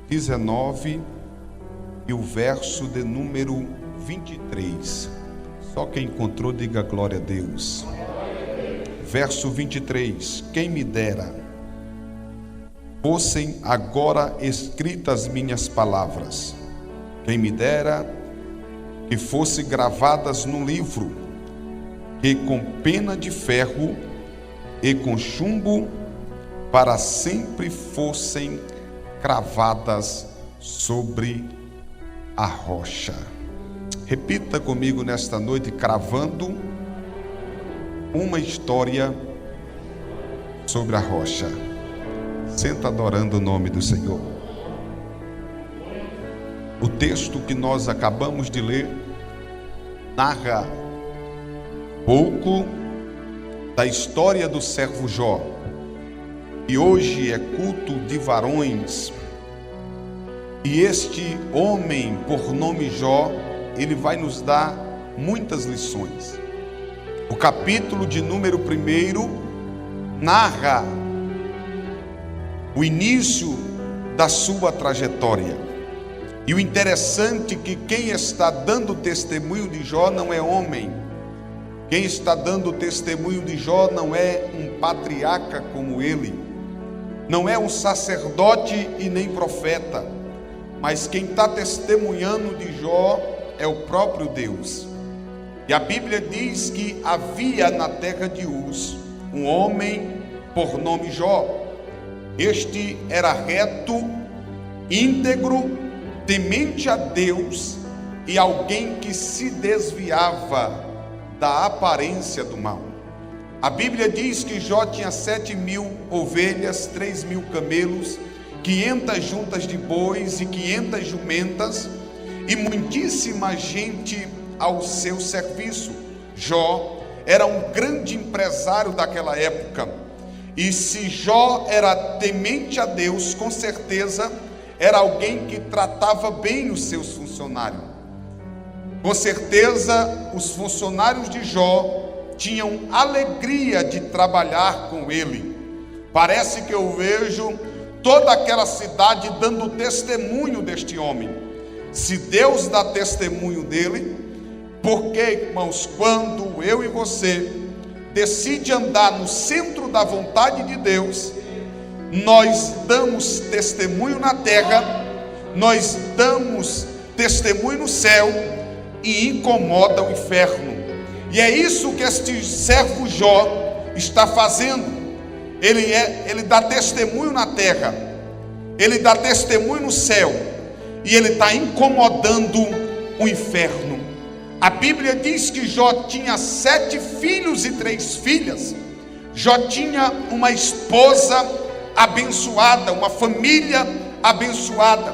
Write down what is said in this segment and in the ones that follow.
19 e o verso de número 23. Só quem encontrou, diga glória a Deus. Verso 23: quem me dera fossem agora escritas minhas palavras, quem me dera que fossem gravadas num livro, que com pena de ferro e com chumbo para sempre fossem cravadas sobre a rocha. Repita comigo nesta noite: cravando uma história sobre a rocha. Senta adorando o nome do Senhor. O texto que nós acabamos de ler narra pouco da história do servo Jó, e hoje é culto de varões. E este homem, por nome Jó, ele vai nos dar muitas lições. O capítulo de número 1 narra o início da sua trajetória. E o interessante é que quem está dando testemunho de Jó não é homem. Quem está dando testemunho de Jó não é um patriarca como ele, não é um sacerdote e nem profeta, mas quem está testemunhando de Jó é o próprio Deus. E a Bíblia diz que havia na terra de Uz um homem por nome Jó. Este era reto, íntegro, temente a Deus e alguém que se desviava da aparência do mal. A Bíblia diz que Jó tinha 7.000 ovelhas, 3.000 camelos, 500 juntas de bois e 500 jumentas, e muitíssima gente ao seu serviço. Jó era um grande empresário daquela época, e se Jó era temente a Deus, com certeza era alguém que tratava bem os seus funcionários. Com certeza os funcionários de Jó tinham alegria de trabalhar com ele. Parece que eu vejo toda aquela cidade dando testemunho deste homem. Se Deus dá testemunho dele, porque, irmãos, quando eu e você decide andar no centro da vontade de Deus, nós damos testemunho na terra, nós damos testemunho no céu e incomoda o inferno. E é isso que este servo Jó está fazendo. Ele dá testemunho na terra, ele dá testemunho no céu, e ele está incomodando o inferno. A Bíblia diz que Jó tinha 7 filhos e 3 filhas. Jó tinha uma esposa abençoada, uma família abençoada.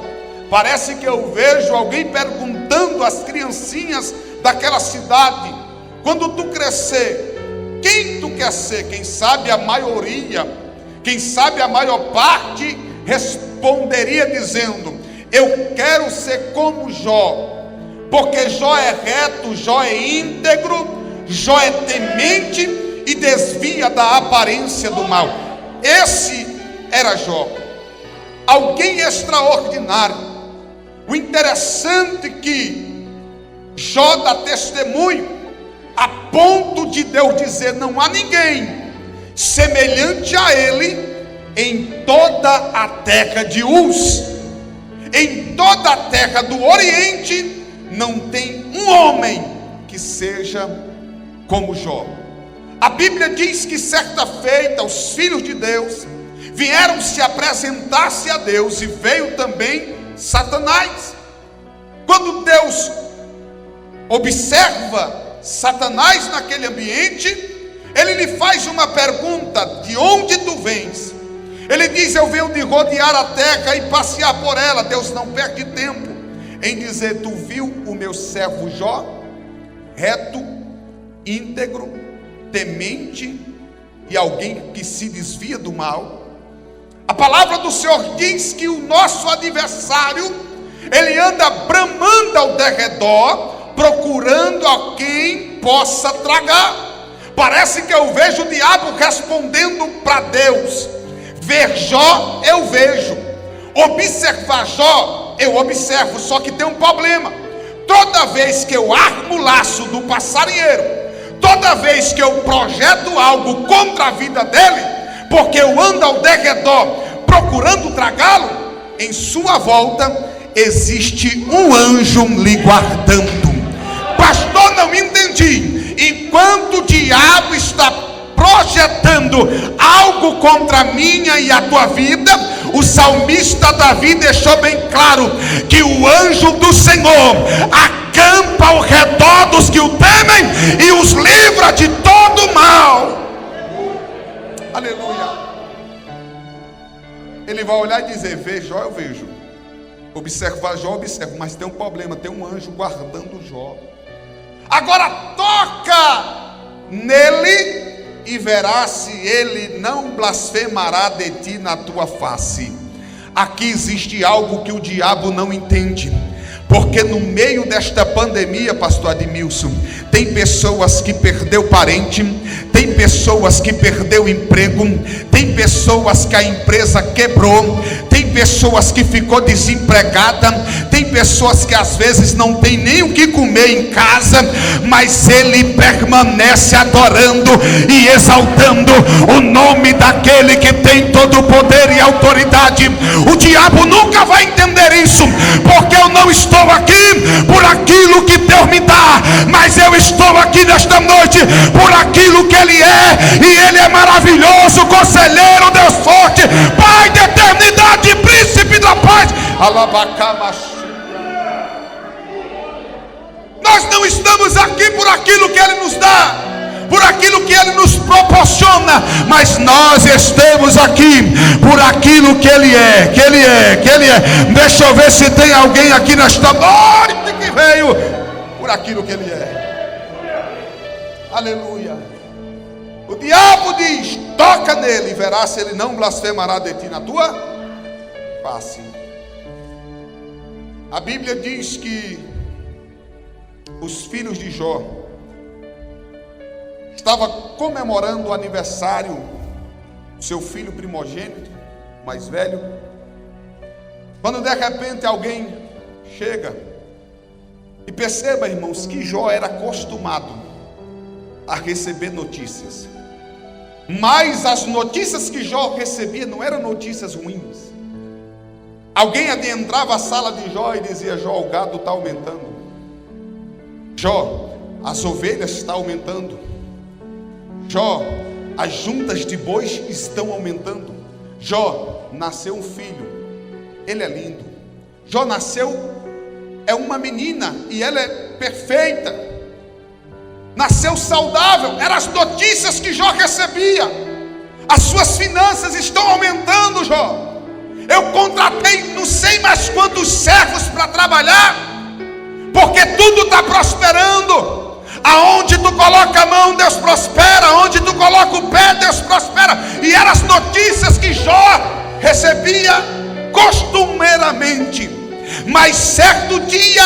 Parece que eu vejo alguém perguntando às criancinhas daquela cidade: quando tu crescer, quem tu quer ser? Quem sabe a maioria, quem sabe a maior parte responderia dizendo: eu quero ser como Jó, porque Jó é reto, Jó é íntegro, Jó é temente e desvia da aparência do mal. Esse era Jó, alguém extraordinário. O interessante é que Jó dá testemunho a ponto de Deus dizer: não há ninguém semelhante a ele em toda a terra de Uz. Em toda a terra do Oriente não tem um homem que seja como Jó. A Bíblia diz que certa feita os filhos de Deus vieram se apresentar-se a Deus, e veio também Satanás. Quando Deus observa Satanás naquele ambiente, ele lhe faz uma pergunta: de onde tu vens? Ele diz: eu venho de rodear a terra e passear por ela. Deus não perde tempo em dizer: tu viu o meu servo Jó, reto, íntegro, temente e alguém que se desvia do mal? A palavra do Senhor diz que o nosso adversário, ele anda bramando ao derredor, procurando a quem possa tragar. Parece que eu vejo o diabo respondendo para Deus: ver Jó eu vejo, Observar Jó, eu observo, só que tem um problema. Toda vez que eu armo o laço do passarinheiro, toda vez que eu projeto algo contra a vida dele, porque eu ando ao derredor procurando tragá-lo, em sua volta existe um anjo lhe guardando. Pastor, não entendi. Enquanto o diabo está projetando algo contra a minha e a tua vida, o salmista Davi deixou bem claro que o anjo do Senhor acampa ao redor dos que o temem e os livra de todo mal. Aleluia. Ele vai olhar e dizer: vê Jó, eu vejo. Observar Jó, observo, mas tem um problema, tem um anjo guardando Jó. Agora toca nele e verás se ele não blasfemará de ti na tua face. Aqui existe algo que o diabo não entende, porque no meio desta pandemia, pastor Admilson, tem pessoas que perdeu parente, tem pessoas que perdeu emprego, tem pessoas que a empresa quebrou, tem pessoas que ficou desempregada, tem pessoas que às vezes não tem nem o que comer em casa, mas ele permanece adorando e exaltando o nome daquele que tem todo o poder e autoridade. O diabo nunca vai entender isso, porque eu não estou aqui por aquilo que Deus me dá, mas eu estou aqui nesta noite por aquilo que Ele é, e Ele é maravilhoso, conselheiro, Deus forte, Pai da eternidade, príncipe da paz. Nós não estamos aqui por aquilo que Ele nos dá, por aquilo que Ele nos proporciona, mas nós estamos aqui por aquilo que Ele é, que Ele é, que Ele é. Deixa eu ver se tem alguém aqui nesta noite que veio por aquilo que Ele é. Aleluia. O diabo diz: toca nele e verás se ele não blasfemará de ti na tua face. A Bíblia diz que os filhos de Jó estavam comemorando o aniversário do seu filho primogênito, mais velho, quando de repente alguém chega. E perceba, irmãos, que Jó era acostumado a receber notícias, mas as notícias que Jó recebia não eram notícias ruins. Alguém adentrava a sala de Jó e dizia: Jó, o gado está aumentando. Jó, as ovelhas estão aumentando. Jó, as juntas de bois estão aumentando. Jó, nasceu um filho, ele é lindo. Jó nasceu, é uma menina e ela é perfeita. Nasceu saudável. Eram as notícias que Jó recebia. As suas finanças estão aumentando, Jó. Eu contratei não sei mais quantos servos para trabalhar, porque tudo está prosperando. Aonde tu coloca a mão, Deus prospera. Aonde tu coloca o pé, Deus prospera. E eram as notícias que Jó recebia costumeiramente. Mas certo dia,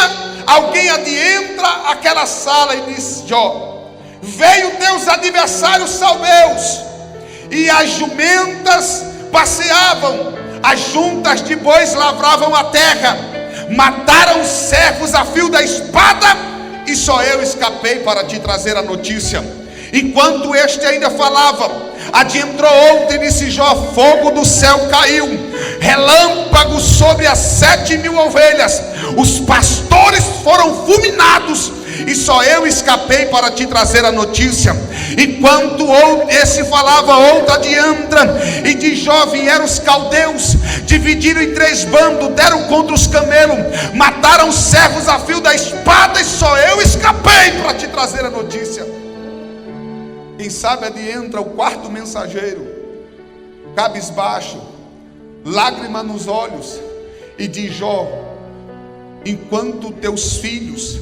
alguém adentra aquela sala e diz: Jó, veio teus adversários salmeus, e as jumentas passeavam, as juntas de bois lavravam a terra, mataram os servos a fio da espada, e só eu escapei para te trazer a notícia. Enquanto este ainda falava, adentrou outro e disse Jó: fogo do céu caiu, relâmpago sobre as 7.000 ovelhas, os pastores foram fulminados, e só eu escapei para te trazer a notícia. Enquanto esse falava, outro adianta, e de Jó vieram os caldeus, dividiram em 3 bandos, deram contra os camelos, mataram os servos a fio da espada, e só eu escapei para te trazer a notícia. Quem sabe entra o 4º mensageiro, cabisbaixo, lágrima nos olhos, e diz: Jó, enquanto teus filhos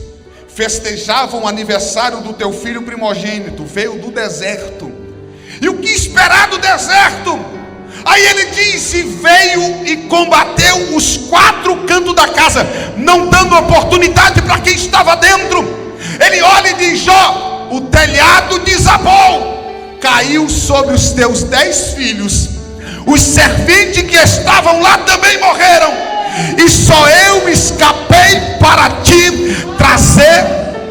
festejavam o aniversário do teu filho primogênito, veio do deserto. E o que esperar do deserto? Aí ele disse: veio e combateu os 4 cantos da casa, não dando oportunidade para quem estava dentro. Ele olha e diz: Jó, o telhado desabou, caiu sobre os teus 10 filhos, Os serventes que estavam lá também morreram, e só eu escapei para te trazer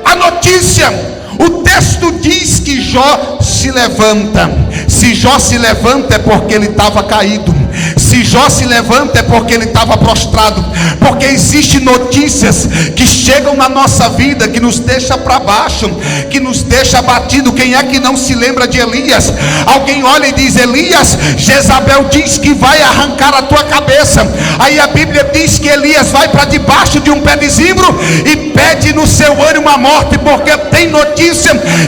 a notícia. O texto diz que Jó se levanta. Se Jó se levanta é porque ele estava caído. Se Jó se levanta é porque ele estava prostrado. Porque existem notícias que chegam na nossa vida, que nos deixa para baixo, que nos deixa abatido. Quem é que não se lembra de Elias? Alguém olha e diz: Elias, Jezabel diz que vai arrancar a tua cabeça. Aí a Bíblia diz que Elias vai para debaixo de um pé de zimbro e pede no seu ânimo a morte, porque tem notícia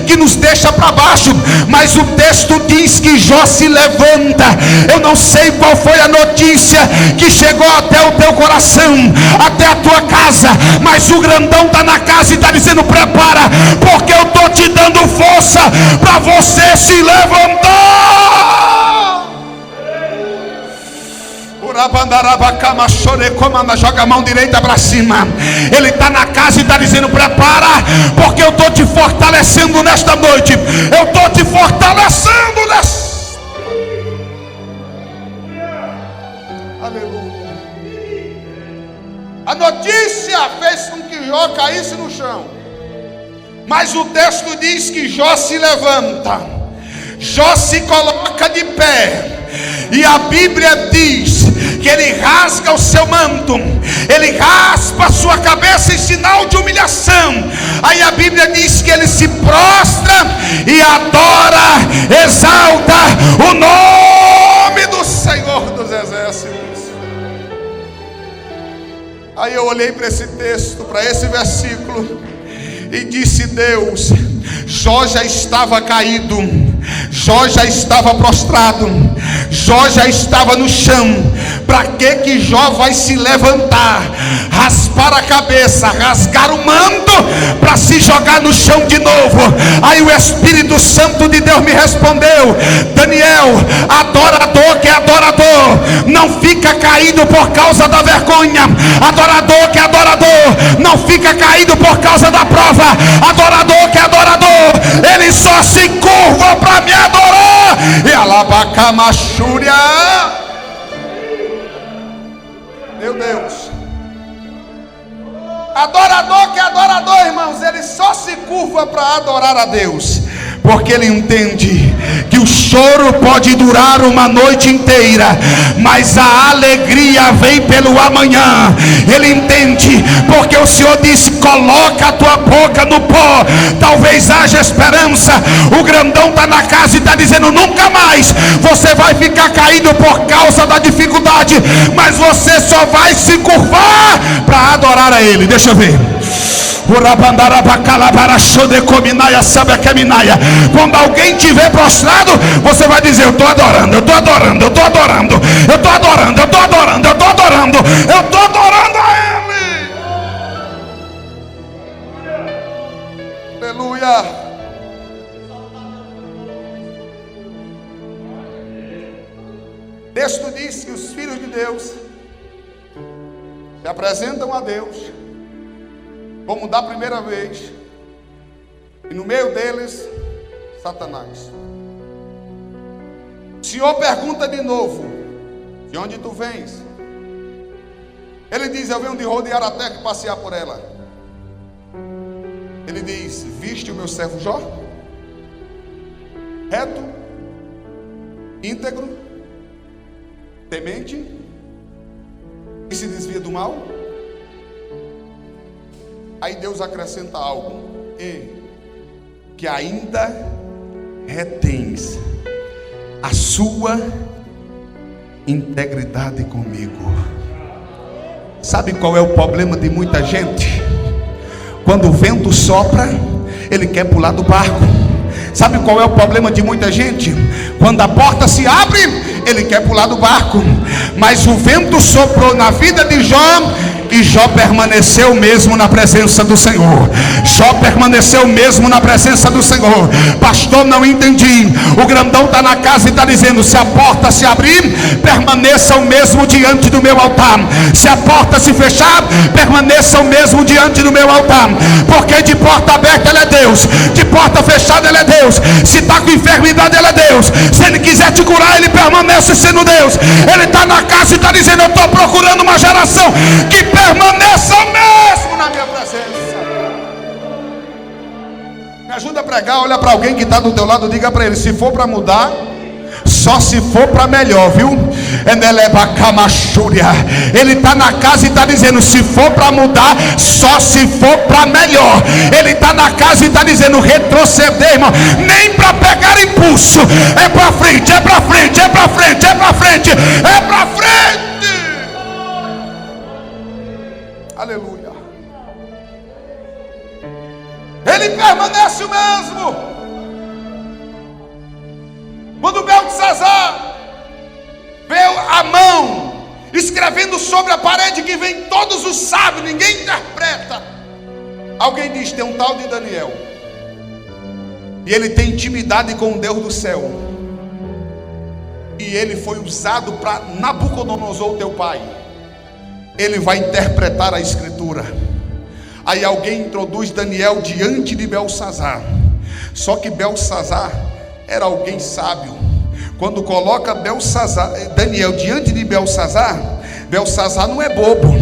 que nos deixa para baixo. Mas o texto diz que Jó se levanta. Eu não sei qual foi a notícia que chegou até o teu coração, até a tua casa, mas o grandão está na casa e está dizendo: prepara, porque eu estou te dando força para você se levantar. Joga a mão direita para cima. Ele está na casa e está dizendo: prepara, porque eu estou te fortalecendo nesta noite. Eu estou te fortalecendo nesta. Aleluia. A notícia fez com que Jó caísse no chão, mas o texto diz que Jó se levanta. Jó se coloca de pé, e a Bíblia diz que ele rasga o seu manto, ele raspa a sua cabeça em sinal de humilhação. Aí a Bíblia diz que ele se prostra e adora, exalta o nome do Senhor dos Exércitos. Aí eu olhei para esse texto, para esse versículo, e disse: Deus, Jó já estava caído, Jó já estava prostrado, Jó já estava no chão. Para que Jó vai se levantar, raspar a cabeça, rasgar o manto para se jogar no chão de novo? Aí o Espírito Santo de Deus me respondeu: Daniel, adorador que é adorador não fica caído por causa da vergonha. Adorador que é adorador não fica caído por causa da prova. Adorador que é adorador, ele só se curva para me adorar. E alabacamachúria. Meu Deus. Adorador que é adorador, irmãos, ele só se curva para adorar a Deus, porque ele entende que o choro pode durar uma noite inteira, mas a alegria vem pelo amanhã. Ele entende, porque o Senhor disse: coloca a tua boca no pó, talvez haja esperança. O grandão está na casa e está dizendo: nunca mais você vai ficar caído por causa da dificuldade, mas você só vai se curvar para adorar a Ele. Deixa eu ver. Quando alguém estiver prostrado, você vai dizer: eu estou adorando, eu estou adorando, eu estou adorando, eu estou adorando, eu estou adorando, eu estou adorando, eu estou adorando a Ele. Aleluia. O texto diz que os filhos de Deus se apresentam a Deus como da primeira vez, e no meio deles, Satanás. O Senhor pergunta de novo: de onde tu vens? Ele diz: eu venho de rodear a terra e passear por ela. Ele diz: viste o meu servo Jó? Reto, íntegro, temente, e se desvia do mal. Aí Deus acrescenta algo: e que ainda retens a sua integridade comigo. Sabe qual é o problema de muita gente? Quando o vento sopra, ele quer pular do barco. Sabe qual é o problema de muita gente? Quando a porta se abre, ele quer pular do barco. Mas o vento soprou na vida de Jó, E Jó permaneceu mesmo na presença do Senhor. Jó permaneceu mesmo na presença do Senhor. Pastor, não entendi. O grandão está na casa e está dizendo: se a porta se abrir, permaneçam mesmo diante do meu altar. Se a porta se fechar, permaneçam mesmo diante do meu altar. Porque de porta aberta Ele é Deus, de porta fechada Ele é Deus. Se está com enfermidade Ele é Deus. Se Ele quiser te curar, Ele permanece sendo Deus. Ele está na casa e está dizendo: eu estou procurando uma geração que permaneça mesmo na minha presença. Me ajuda a pregar. Olha para alguém que está do teu lado, diga para ele: se for para mudar, só se for para melhor, viu? Ele está na casa e está dizendo: se for para mudar, só se for para melhor. Ele está na casa e está dizendo: retroceder, irmão, nem para pegar impulso, é para frente, é para frente, é para frente, é para frente, é para frente. Aleluia. Ele permanece o mesmo. Quando Beltesazar vê a mão escrevendo sobre a parede, que vem todos os sábios, ninguém interpreta. Alguém diz: tem um tal de Daniel, e ele tem intimidade com o Deus do céu, e ele foi usado para Nabucodonosor, teu pai. Ele vai interpretar a escritura. Aí alguém introduz Daniel diante de Beltesazar. Só que Beltesazar era alguém sábio. Quando coloca Daniel diante de Beltesazar, Beltesazar não é bobo.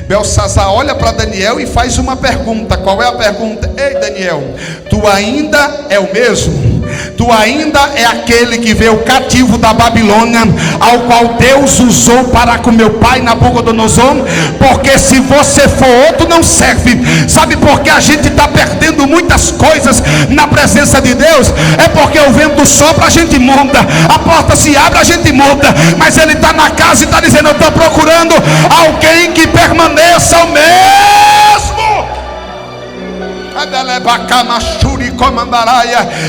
Beltesazar olha para Daniel e faz uma pergunta. Qual é a pergunta? Ei, Daniel, tu ainda é o mesmo? Tu ainda é aquele que veio cativo da Babilônia, ao qual Deus usou para com meu pai Nabucodonosor? Porque se você for outro, não serve. Sabe por que a gente está perdendo muitas coisas na presença de Deus? É porque o vento sopra, a gente muda, a porta se abre, a gente muda. Mas ele está na casa e está dizendo: eu estou procurando alguém que permaneça o mesmo.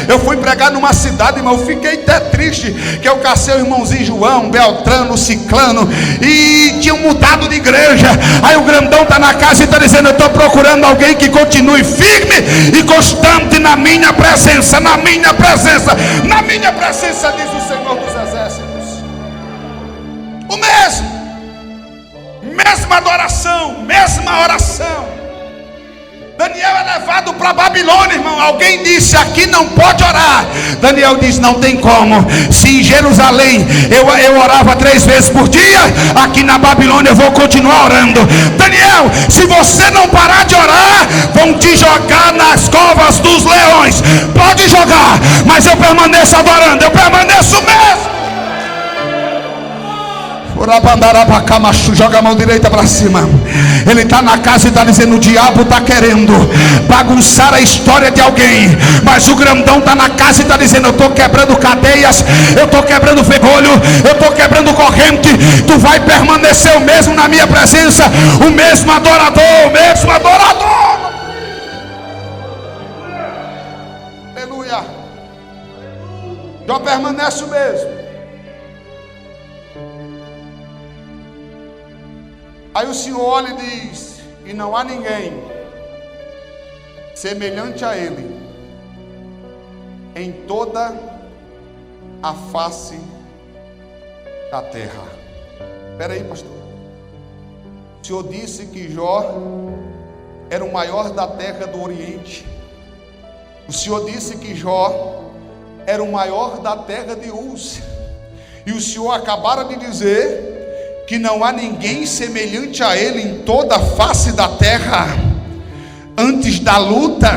Eu fui pregar numa cidade, irmão, eu fiquei até triste, que eu cacei o irmãozinho João, Beltrano, Ciclano, e tinham mudado de igreja. Aí o grandão está na casa e está dizendo: eu estou procurando alguém que continue firme e constante na minha presença, na minha presença, na minha presença, diz o Senhor dos Exércitos. O mesmo, mesma adoração, mesma oração. Daniel é levado para a Babilônia, irmão. Alguém disse: aqui não pode orar. Daniel diz: não tem como. Se em Jerusalém eu orava 3 vezes por dia, aqui na Babilônia eu vou continuar orando. Daniel, se você não parar de orar, vão te jogar nas covas dos leões. Pode jogar, mas eu permaneço adorando, eu permaneço mesmo. Joga a mão direita para cima. Ele está na casa e está dizendo: o diabo está querendo bagunçar a história de alguém, mas o grandão está na casa e está dizendo: eu estou quebrando cadeias, eu estou quebrando ferrolho, eu estou quebrando corrente. Tu vai permanecer o mesmo na minha presença, o mesmo adorador, o mesmo adorador. Aleluia. Jó permanece o mesmo. Aí o Senhor olha e diz: e não há ninguém semelhante a ele em toda a face da terra. Espera aí, pastor. O Senhor disse que Jó era o maior da terra do Oriente. O Senhor disse que Jó era o maior da terra de Uz. E o Senhor acabara de dizer que não há ninguém semelhante a ele em toda a face da terra. Antes da luta,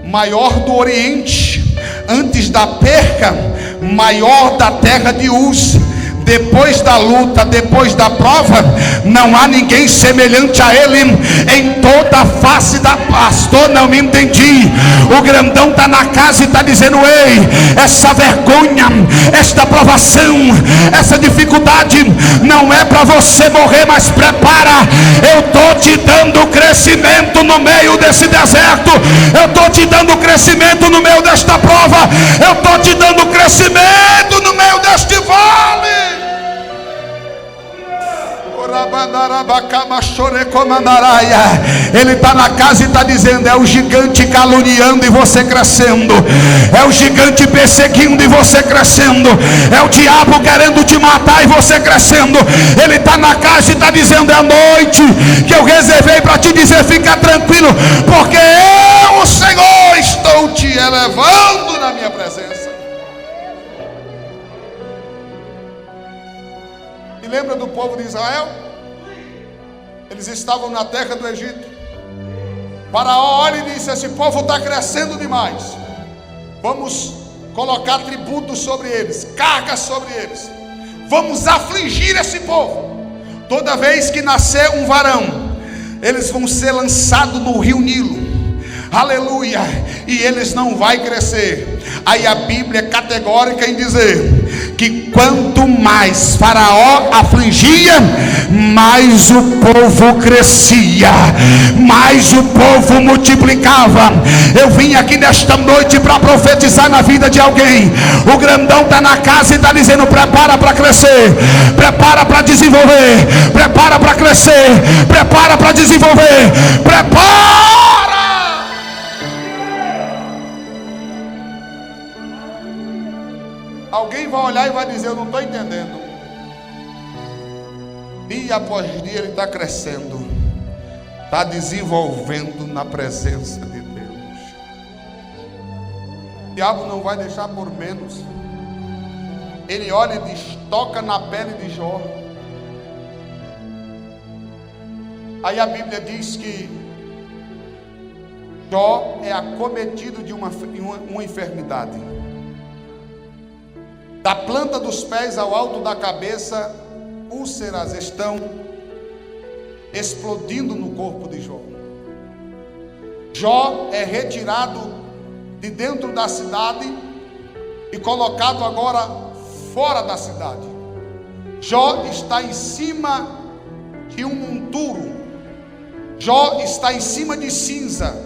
maior do Oriente. Antes da perca, maior da terra de Uz. Depois da luta, depois da prova, não há ninguém semelhante a ele em toda a face da... Pastor, não me entendi. O grandão está na casa e está dizendo: ei, essa vergonha, esta provação, essa dificuldade não é para você morrer, mas prepara. Eu estou te dando crescimento no meio desse deserto. Eu estou te dando crescimento no meio desta prova. Eu estou te dando crescimento no meio deste vale. Ele está na casa e está dizendo: é o gigante caluniando e você crescendo, é o gigante perseguindo e você crescendo, é o diabo querendo te matar e você crescendo. Ele está na casa e está dizendo: é a noite que eu reservei para te dizer, fica tranquilo, porque eu, o Senhor, estou te elevando na minha presença. E lembra do povo de Israel? Eles estavam na terra do Egito. Faraó olha e disse: esse povo está crescendo demais, vamos colocar tributos sobre eles, cargas sobre eles, vamos afligir esse povo. Toda vez que nascer um varão, eles vão ser lançados no rio Nilo, aleluia, e eles não vão crescer. Aí a Bíblia é categórica em dizer que quanto mais Faraó afligia, mais o povo crescia, mais o povo multiplicava. Eu vim aqui nesta noite para profetizar na vida de alguém. O grandão está na casa e está dizendo: prepara para crescer, prepara para desenvolver, prepara para crescer, prepara para desenvolver, prepara. Alguém vai olhar e vai dizer: eu não estou entendendo. Dia após dia ele está crescendo, está desenvolvendo na presença de Deus. O diabo não vai deixar por menos. Ele olha e diz: toca na pele de Jó. Aí a Bíblia diz que Jó é acometido de uma enfermidade. Da planta dos pés ao alto da cabeça, úlceras estão explodindo no corpo de Jó. Jó é retirado de dentro da cidade e colocado agora fora da cidade. Jó está em cima de um monturo. Jó está em cima de cinza.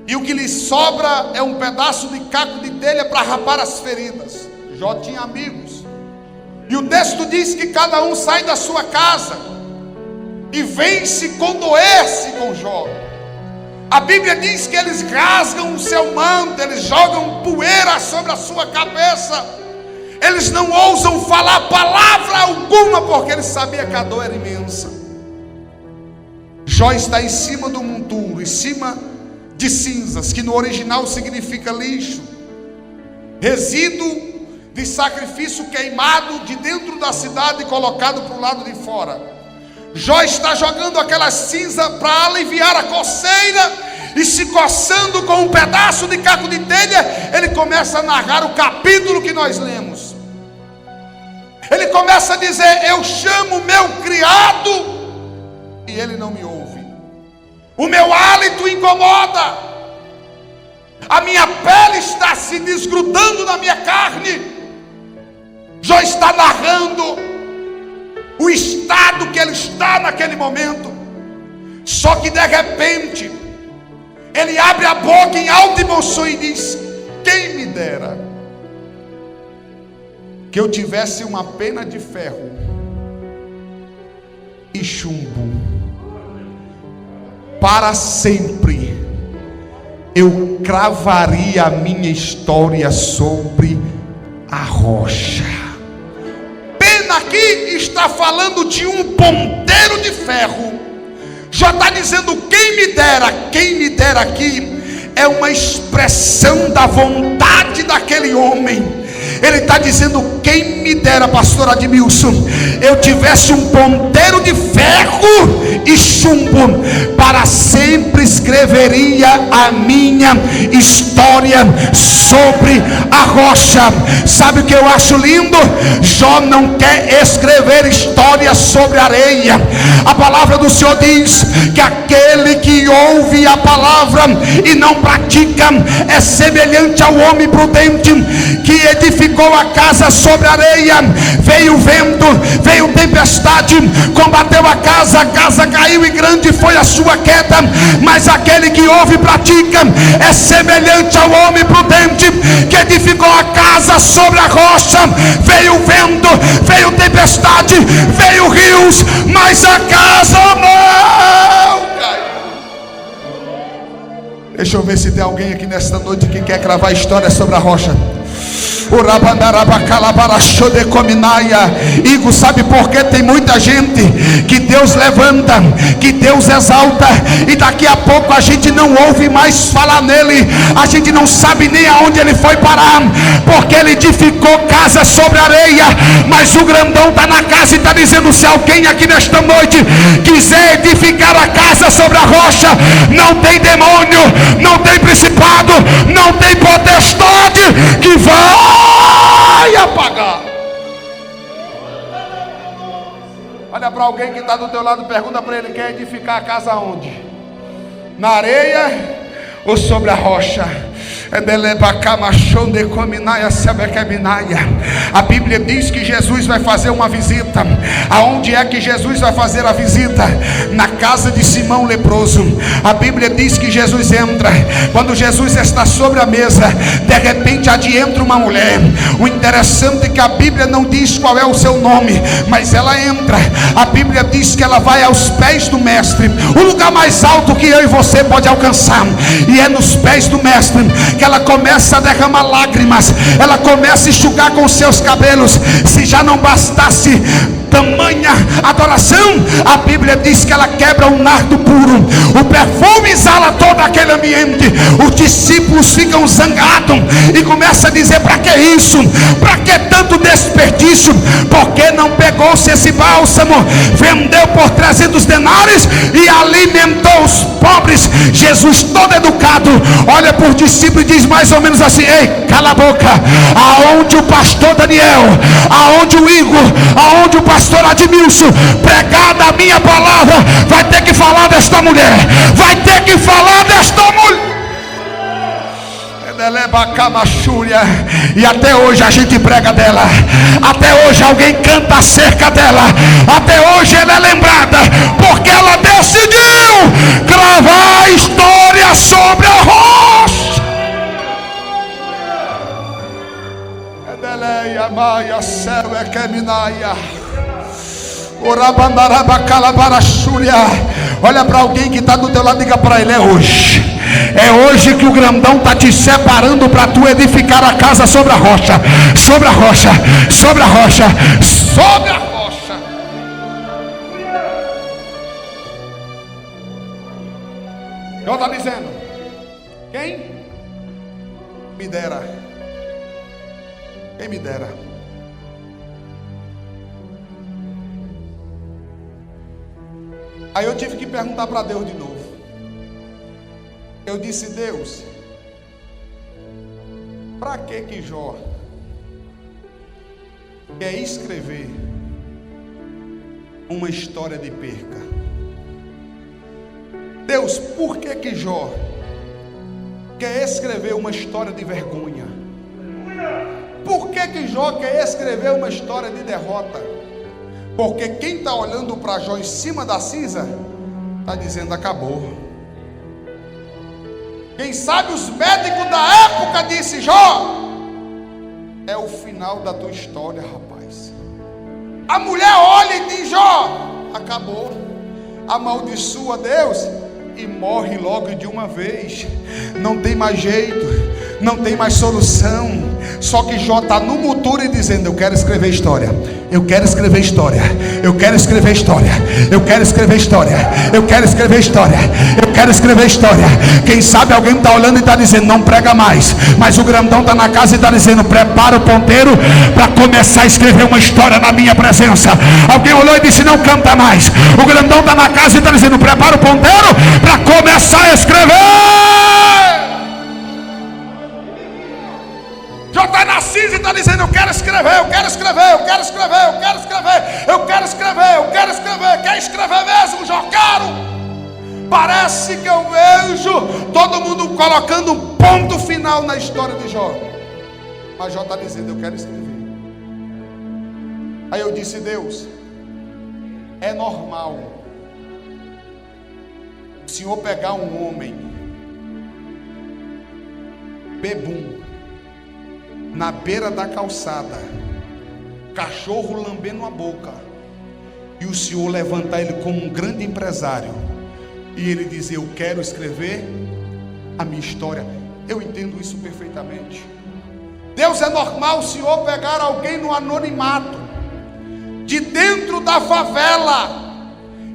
E o que lhe sobra é um pedaço de caco de telha para rapar as feridas. Jó tinha amigos, e o texto diz que cada um sai da sua casa e vem se condoer-se com Jó. A Bíblia diz que eles rasgam o seu manto, eles jogam poeira sobre a sua cabeça, eles não ousam falar palavra alguma, porque eles sabiam que a dor era imensa. Jó está em cima do monturo, em cima de cinzas, que no original significa lixo, resíduo de sacrifício queimado de dentro da cidade e colocado para o lado de fora. Jó está jogando aquela cinza para aliviar a coceira, e se coçando com um pedaço de caco de telha, ele começa a narrar o capítulo que nós lemos. Ele começa a dizer: eu chamo meu criado e ele não me ouve, o meu hálito incomoda, a minha pele está se desgrudando na minha carne. Jó está narrando o estado que ele está naquele momento. Só que de repente ele abre a boca em alta emoção e diz: quem me dera que eu tivesse uma pena de ferro e chumbo, para sempre eu cravaria a minha história sobre a rocha. Aqui está falando de um ponteiro de ferro. Já está dizendo: quem me dera aqui é uma expressão da vontade daquele homem. Ele está dizendo: quem me dera, pastor Admilson, eu tivesse um ponteiro de ferro e chumbo, para sempre escreveria a minha história sobre a rocha. Sabe o que eu acho lindo? Jó não quer escrever história sobre areia. A palavra do Senhor diz que aquele que ouve a palavra e não pratica é semelhante ao homem prudente que edifica edificou a casa sobre a areia. Veio o vento, veio tempestade, combateu a casa caiu e grande foi a sua queda. Mas aquele que ouve e pratica é semelhante ao homem prudente que edificou a casa sobre a rocha. Veio o vento, veio tempestade, veio rios, mas a casa não caiu. Deixa eu ver se tem alguém aqui nesta noite que quer cravar história sobre a rocha. Igor, sabe por que tem muita gente que Deus levanta, que Deus exalta, e daqui a pouco a gente não ouve mais falar nele, a gente não sabe nem aonde ele foi parar, porque ele edificou casa sobre areia. Mas o grandão está na casa e está dizendo: se alguém aqui nesta noite quiser edificar a casa sobre a rocha, não tem demônio, não tem principado, não tem potestade que vai apagar. Olha para alguém que está do teu lado, pergunta para ele: quer edificar a casa onde? Na areia ou sobre a rocha? A Bíblia diz que Jesus vai fazer uma visita. Aonde é que Jesus vai fazer a visita? Na casa de Simão leproso. A Bíblia diz que Jesus entra. Quando Jesus está sobre a mesa, de repente adientra uma mulher. O interessante é que a Bíblia não diz qual é o seu nome, mas ela entra. A Bíblia diz que ela vai aos pés do mestre, o lugar mais alto que eu e você pode alcançar, e é nos pés do mestre que ela começa a derramar lágrimas, ela começa a enxugar com seus cabelos. Se já não bastasse tamanha adoração, a Bíblia diz que ela quebra um nardo puro, o perfume exala todo aquele ambiente. Os discípulos ficam zangados e começam a dizer: para que isso? Para que tanto desperdício? Porque não pegou-se esse bálsamo, vendeu por 300 denários e alimentou os pobres. Jesus, todo educado, olha por discípulo e diz mais ou menos assim: ei, cala a boca. Aonde o pastor Daniel, aonde o Igor, aonde o pastor Admilson pregar da minha palavra, vai ter que falar desta mulher, vai ter que falar desta mulher. E até hoje a gente prega dela, até hoje alguém canta acerca dela, até hoje ela é lembrada, porque ela decidiu gravar a história sobre a rocha. Olha para alguém que está do teu lado, diga para ele: é hoje. É hoje que o grandão está te separando para tu edificar a casa sobre a rocha. Sobre a rocha, sobre a rocha, sobre a rocha. Deus está dizendo: quem me dera, quem me dera. Aí eu tive que perguntar para Deus de novo. Eu disse: Deus, para que Jó quer escrever uma história de perca? Deus, por que Jó quer escrever uma história de vergonha? Por que Jó quer escrever uma história de derrota? Porque quem está olhando para Jó em cima da cinza está dizendo: acabou. Quem sabe os médicos da época disse: Jó, é o final da tua história, rapaz. A mulher olha e diz: Jó, acabou. Amaldiçoa Deus e morre logo de uma vez. Não tem mais jeito, não tem mais solução. Só que Jó está no muturo e dizendo: eu quero escrever história, eu quero escrever história, eu quero escrever história, eu quero escrever história, eu quero escrever história, eu quero escrever história. Quem sabe alguém está olhando e está dizendo: não prega mais. Mas o grandão está na casa e está dizendo: prepara o ponteiro para começar a escrever uma história na minha presença. Alguém olhou e disse: não canta mais. O grandão está na casa e está dizendo: prepara o ponteiro para começar a escrever. Já está na cinza e está dizendo: eu quero escrever, eu quero escrever, eu quero escrever, eu quero escrever, eu quero escrever, eu quero escrever. Quer escrever mesmo, Jó? Quero. Parece que eu vejo todo mundo colocando um ponto final na história de Jó. Mas Jó está dizendo: eu quero escrever. Aí eu disse: Deus, é normal o Senhor pegar um homem bebum na beira da calçada, cachorro lambendo a boca, e o Senhor levantar ele como um grande empresário, e ele dizer: eu quero escrever a minha história? Eu entendo isso perfeitamente. Deus, é normal o Senhor pegar alguém no anonimato, de dentro da favela,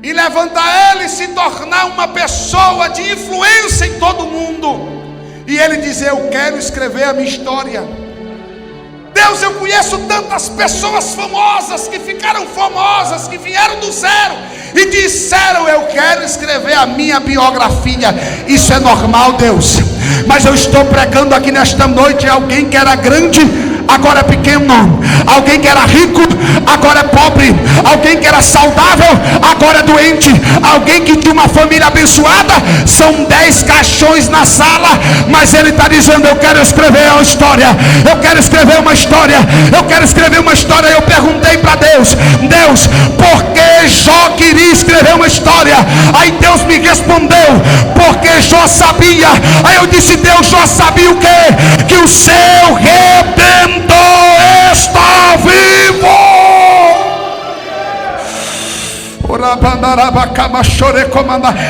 e levantar ele e se tornar uma pessoa de influência em todo mundo, e ele dizer: eu quero escrever a minha história. Deus, eu conheço tantas pessoas famosas, que ficaram famosas, que vieram do zero e disseram: eu quero escrever a minha biografia. Isso é normal, Deus, mas eu estou pregando aqui nesta noite alguém que era grande, agora é pequeno, alguém que era rico, agora é pobre, alguém que era saudável, agora é doente, alguém que tinha uma família abençoada. São 10 caixões na sala, mas ele está dizendo: eu quero escrever uma história, eu quero escrever uma história, eu quero escrever uma história. Eu perguntei para Deus: Deus, por que Jó queria escrever uma história? Aí Deus me respondeu: porque Jó sabia. Aí eu disse: Deus, Jó sabia o quê? Que o seu Redentor está vivo.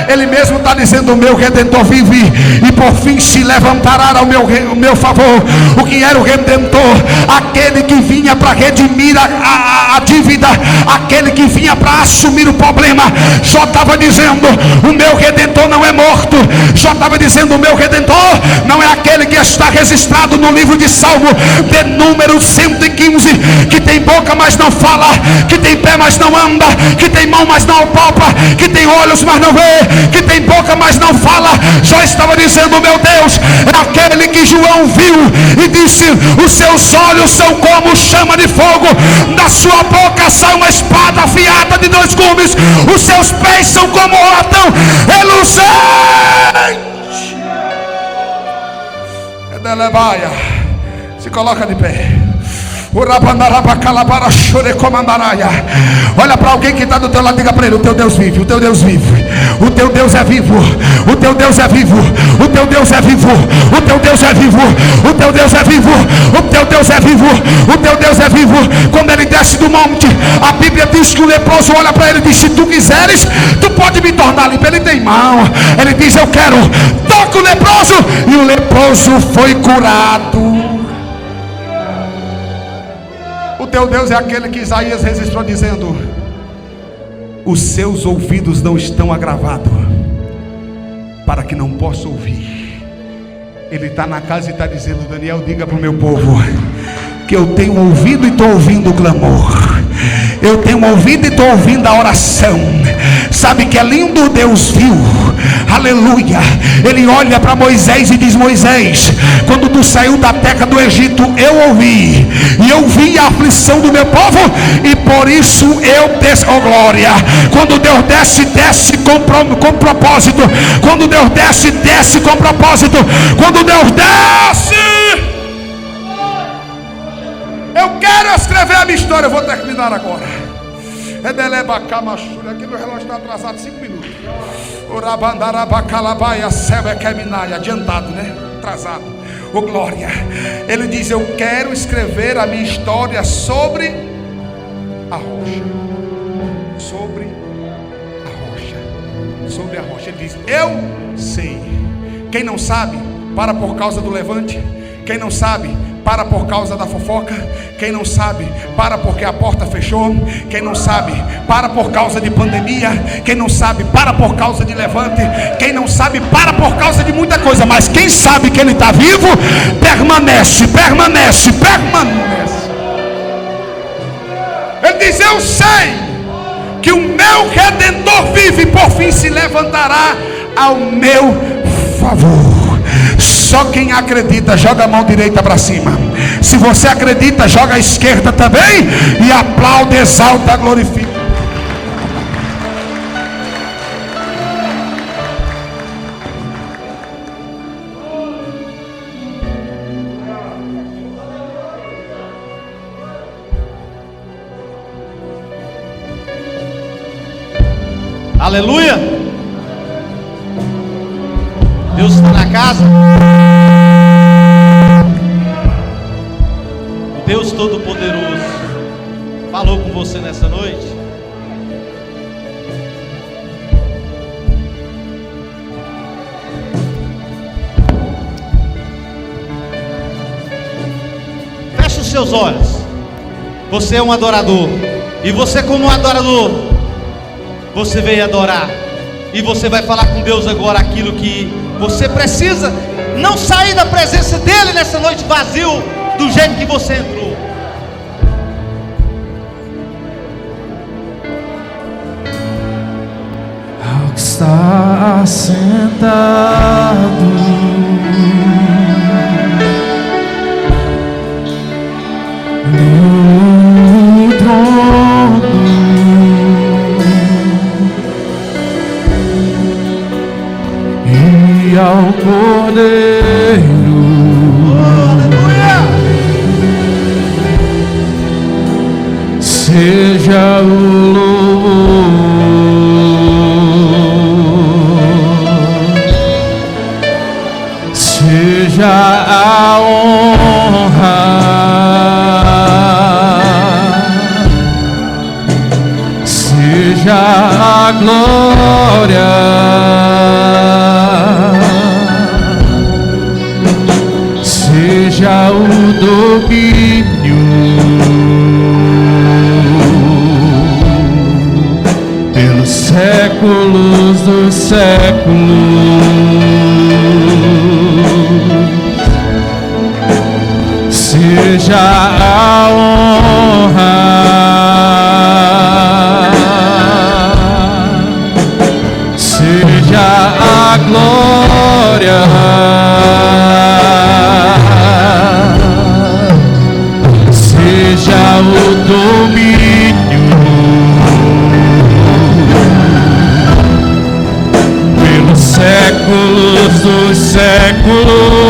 Ele mesmo está dizendo: o meu Redentor vive, e por fim se levantará ao meu favor. O que era o Redentor? Aquele que vinha para redimir a dívida, aquele que vinha para assumir o problema. Jó estava dizendo: o meu Redentor não é morto. Jó estava dizendo: o meu Redentor não é aquele que está registrado no livro de Salmo de número 115, que tem boca mas não fala, que tem pé mas não anda, que tem mão mas não palpa, que tem olhos mas não vê, que tem boca mas não fala. Jó estava dizendo: meu Deus, é aquele que João viu e disse: os seus olhos são como chama de fogo, da sua boca sai uma espada afiada de 2 gumes, os seus pés são como latão reluzente. Se coloca de pé. Olha para alguém que está do teu lado, diga para ele: o teu Deus vive, o teu Deus vive, o teu Deus é vivo, o teu Deus é vivo, o teu Deus é vivo, o teu Deus é vivo, o teu Deus é vivo, o teu Deus é vivo, o teu Deus é vivo. Quando ele desce do monte, a Bíblia diz que o leproso olha para ele e diz: se tu quiseres, tu pode me tornar limpo. Ele tem mão, ele diz: eu quero. Toca o leproso, e o leproso foi curado. O teu Deus é aquele que Isaías registrou dizendo: os seus ouvidos não estão agravados para que não possa ouvir. Ele está na casa e está dizendo: Daniel, diga para o meu povo que eu tenho ouvido e estou ouvindo o clamor, eu tenho ouvido e estou ouvindo a oração. Sabe que é lindo? Deus viu, aleluia. Ele olha para Moisés e diz: Moisés, quando tu saiu da terra do Egito, eu ouvi, e eu vi a aflição do meu povo, e por isso eu desço, oh glória. Quando Deus desce, desce com propósito. Quando Deus desce, desce com propósito. Quando Deus desce, eu quero escrever a minha história. Eu vou terminar agora. Aqui meu relógio está atrasado 5 minutos. Adiantado, né? Atrasado. Oh glória. Ele diz: eu quero escrever a minha história sobre a rocha. Sobre a rocha. Sobre a rocha. Ele diz: eu sei. Quem não sabe, para por causa do levante. Quem não sabe, para por causa da fofoca. Quem não sabe, para porque a porta fechou. Quem não sabe, para por causa de pandemia. Quem não sabe, para por causa de levante. Quem não sabe, para por causa de muita coisa. Mas quem sabe que ele está vivo, permanece, permanece, permanece. Ele diz: eu sei que o meu Redentor vive, e por fim se levantará ao meu favor. Só quem acredita, joga a mão direita para cima. Se você acredita, joga a esquerda também, e aplaude, exalta, glorifica. Aleluia. Deus está na casa. O Deus Todo-Poderoso falou com você nessa noite. Feche os seus olhos. Você é um adorador. E você, como um adorador, você veio adorar. E você vai falar com Deus agora aquilo que você precisa. Não sair da presença dele nessa noite vazio, do jeito que você entrou. Ao que está sentado no trono, e ao Cordeiro, seja o louvor, seja a honra, seja a glória, seja o domínio pelos séculos dos séculos. Seja a honra, seja a glória, seja o domínio pelos séculos dos séculos.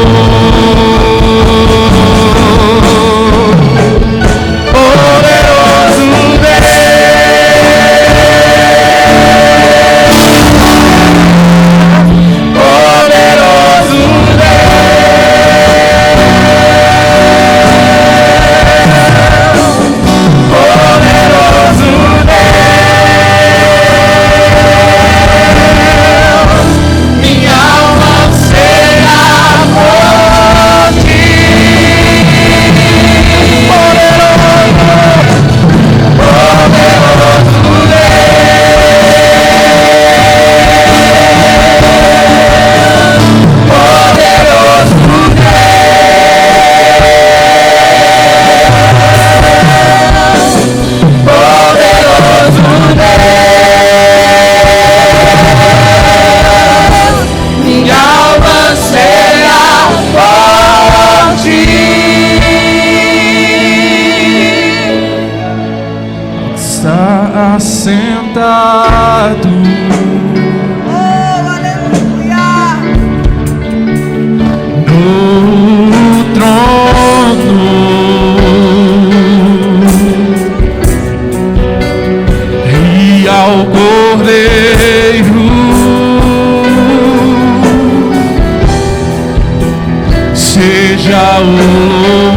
Assentado, oh, aleluia, no trono, e ao Cordeiro, seja o